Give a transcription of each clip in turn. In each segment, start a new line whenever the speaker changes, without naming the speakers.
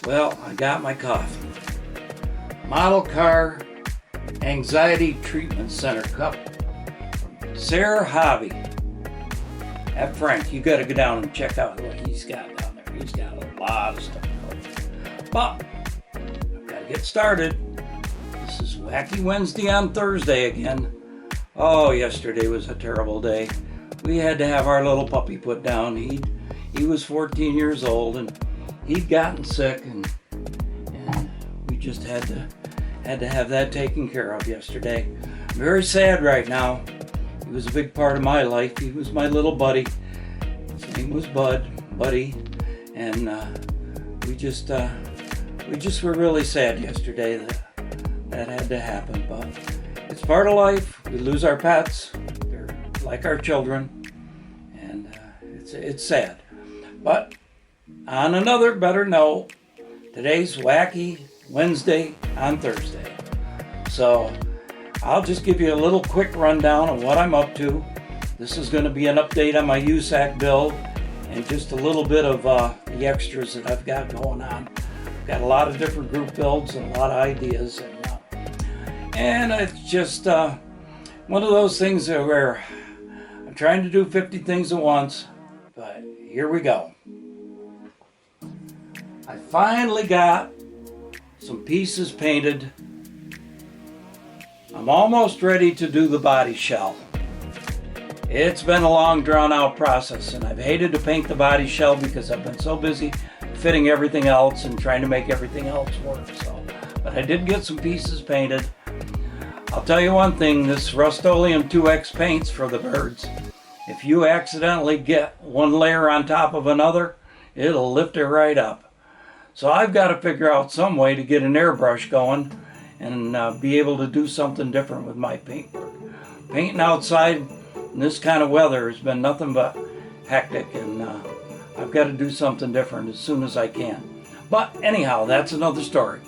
Well, I got my coffee. Model Car Anxiety Treatment Center cup from Sarah Hobby. At Frank, you got to go down and check out what he's got down there. He's got a lot of stuff going. But I've got to get started. This is Wacky Wednesday on Thursday again. Oh, yesterday was a terrible day. We had to have our little puppy put down. He was 14 years old and he'd gotten sick, and we just had to have that taken care of yesterday. I'm very sad right now. He was a big part of my life. He was my little buddy. His name was Buddy, and we just were really sad yesterday that had to happen. But it's part of life. We lose our pets. They're like our children, and it's sad. But on another better note, today's Wacky Wednesday on Thursday. So I'll just give you a little quick rundown of what I'm up to. This is going to be an update on my Usacc build and just a little bit of the extras that I've got going on. I've got a lot of different group builds and a lot of ideas. And it's just one of those things where I'm trying to do 50 things at once, but here we go. I finally got some pieces painted. I'm almost ready to do the body shell. It's been a long, drawn-out process, and I've hated to paint the body shell because I've been so busy fitting everything else and trying to make everything else work. But I did get some pieces painted. I'll tell you one thing, this Rust-Oleum 2X paints for the birds, if you accidentally get one layer on top of another, it'll lift it right up. So I've got to figure out some way to get an airbrush going and be able to do something different with my paintwork. Painting outside in this kind of weather has been nothing but hectic, and I've got to do something different as soon as I can. But anyhow, that's another story.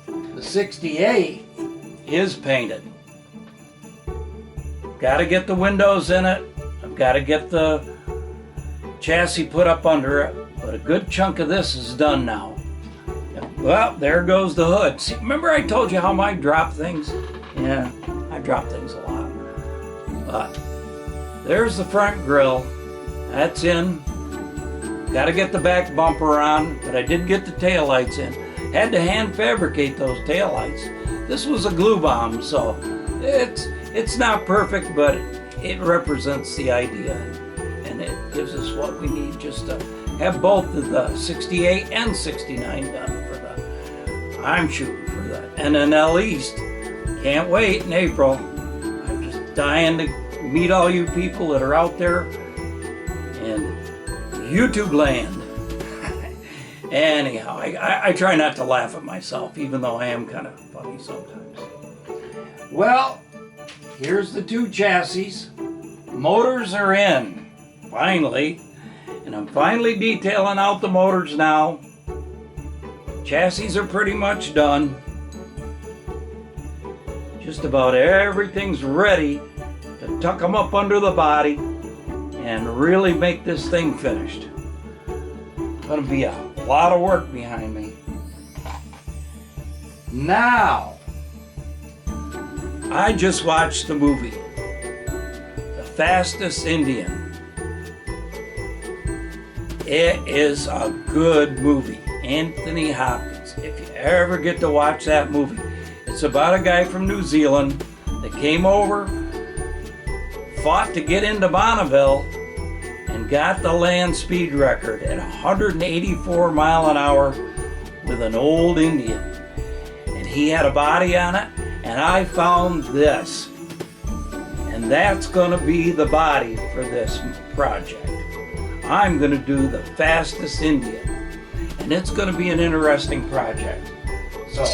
The 68 is painted. Got to get the windows in it. I've got to get the chassis put up under it. But a good chunk of this is done now. Well, there goes the hood. See, remember I told you how I drop things? Yeah, I drop things a lot. But there's the front grille. That's in. Got to get the back bumper on, but I did get the taillights in. Had to hand fabricate those taillights. This was a glue bomb, so it's not perfect, but it represents the idea. And it gives us what we need just to have both of the 68 and 69 done for I'm shooting for the NNL East. Can't wait in April. I'm just dying to meet all you people that are out there in YouTube land. Anyhow, I try not to laugh at myself, even though I am kind of funny sometimes. Well, here's the two chassis. Motors are in, finally. And I'm finally detailing out the motors now. Chassis are pretty much done. Just about everything's ready to tuck them up under the body and really make this thing finished. Gonna be a lot of work behind me. Now, I just watched the movie, The Fastest Indian. It is a good movie. Anthony Hopkins. If you ever get to watch that movie, it's about a guy from New Zealand that came over, fought to get into Bonneville, and got the land speed record at 184 mile an hour with an old Indian. And he had a body on it, and I found this. And that's going to be the body for this project. I'm going to do The Fastest Indian, and it's going to be an interesting project. So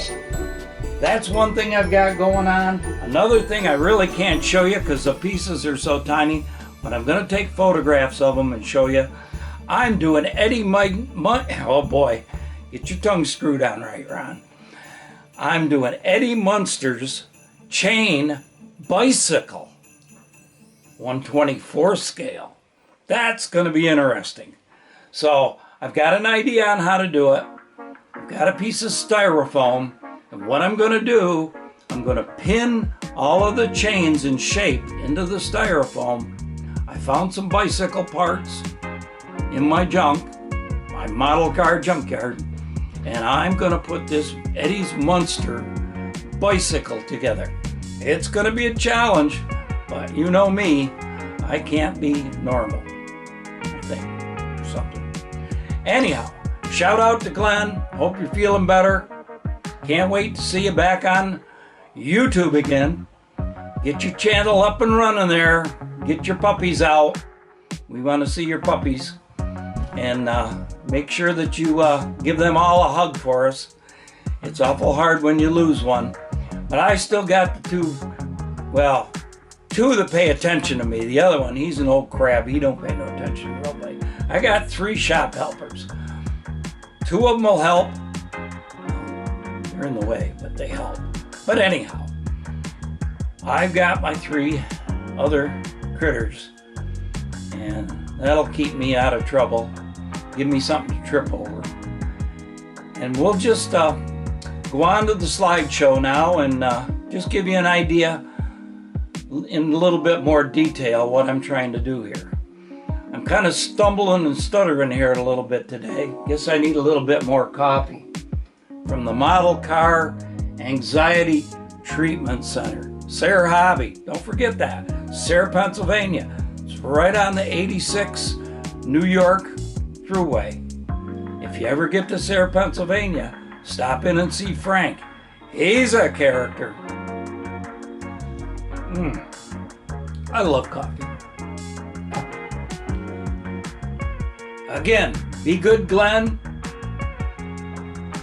that's one thing I've got going on. Another thing I really can't show you because the pieces are so tiny, but I'm going to take photographs of them and show you. I'm doing oh boy, get your tongue screwed on right, Ron. I'm doing Eddie Munster's chain bicycle, 1/24 scale. That's going to be interesting. So I've got an idea on how to do it. I've got a piece of styrofoam, and what I'm going to do, I'm going to pin all of the chains in shape into the styrofoam. I found some bicycle parts in my junk, my model car junkyard, and I'm going to put this Eddie's Munster bicycle together. It's going to be a challenge, but you know me, I can't be normal, I think, or something. Anyhow, shout out to Glenn. Hope you're feeling better. Can't wait to see you back on YouTube again. Get your channel up and running there. Get your puppies out. We want to see your puppies. And make sure that you give them all a hug for us. It's awful hard when you lose one. But I still got the two that pay attention to me. The other one, he's an old crab. He don't pay no attention to nobody. I got 3 shop helpers. 2 of them will help. They're in the way, but they help. But anyhow, I've got my 3 other critters, and that'll keep me out of trouble. Give me something to trip over. And we'll just go on to the slideshow now and just give you an idea in a little bit more detail what I'm trying to do here. I'm kind of stumbling and stuttering here a little bit today. Guess I need a little bit more coffee. From the Model Car Anxiety Treatment Center, Sayre Hobby. Don't forget that. Sayre, Pennsylvania. It's right on the 86 New York Thruway. If you ever get to Sayre, Pennsylvania, stop in and see Frank. He's a character. I love coffee. Again, be good, Glenn.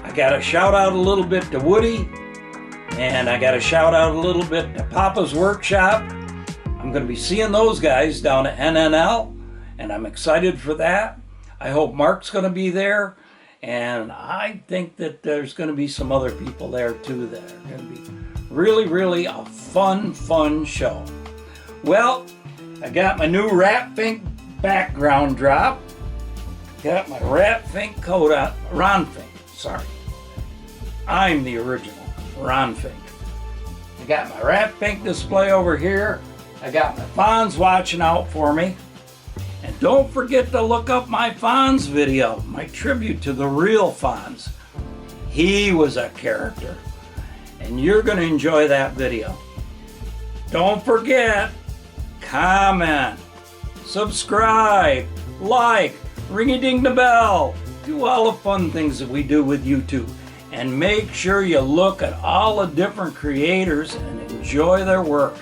I got to shout out a little bit to Woody, and I got to shout out a little bit to Papa's Workshop. I'm going to be seeing those guys down at NNL, and I'm excited for that. I hope Mark's going to be there, and I think that there's going to be some other people there too that are going to be really, really a fun show. Well, I got my new Rat Fink background drop. Got my Rat Fink coat on. Ron Fink, sorry. I'm the original Ron Fink. I got my Rat Fink display over here. I got my Fonz watching out for me. And don't forget to look up my Fonz video, my tribute to the real Fonz. He was a character, and you're going to enjoy that video. Don't forget, comment, subscribe, like, ring-a-ding the bell. Do all the fun things that we do with YouTube. And make sure you look at all the different creators and enjoy their work.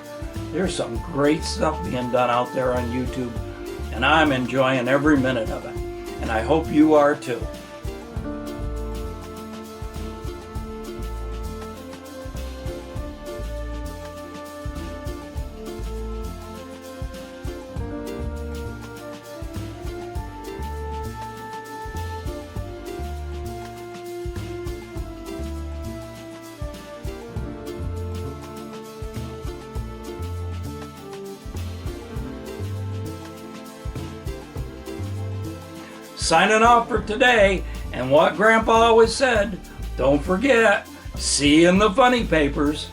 There's some great stuff being done out there on YouTube, and I'm enjoying every minute of it. And I hope you are too. Signing off for today, and what Grandpa always said, don't forget, see you in the funny papers.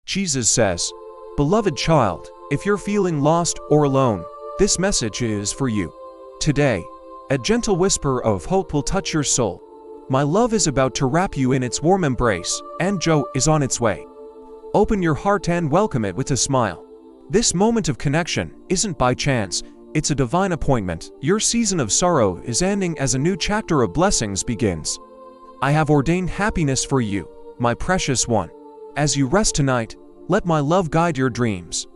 Jesus says, "Beloved child, if you're feeling lost or alone, this message is for you. Today, a gentle whisper of hope will touch your soul. My love is about to wrap you in its warm embrace, and joy is on its way. Open your heart and welcome it with a smile. This moment of connection isn't by chance, it's a divine appointment. Your season of sorrow is ending as a new chapter of blessings begins. I have ordained happiness for you, my precious one. As you rest tonight, let my love guide your dreams.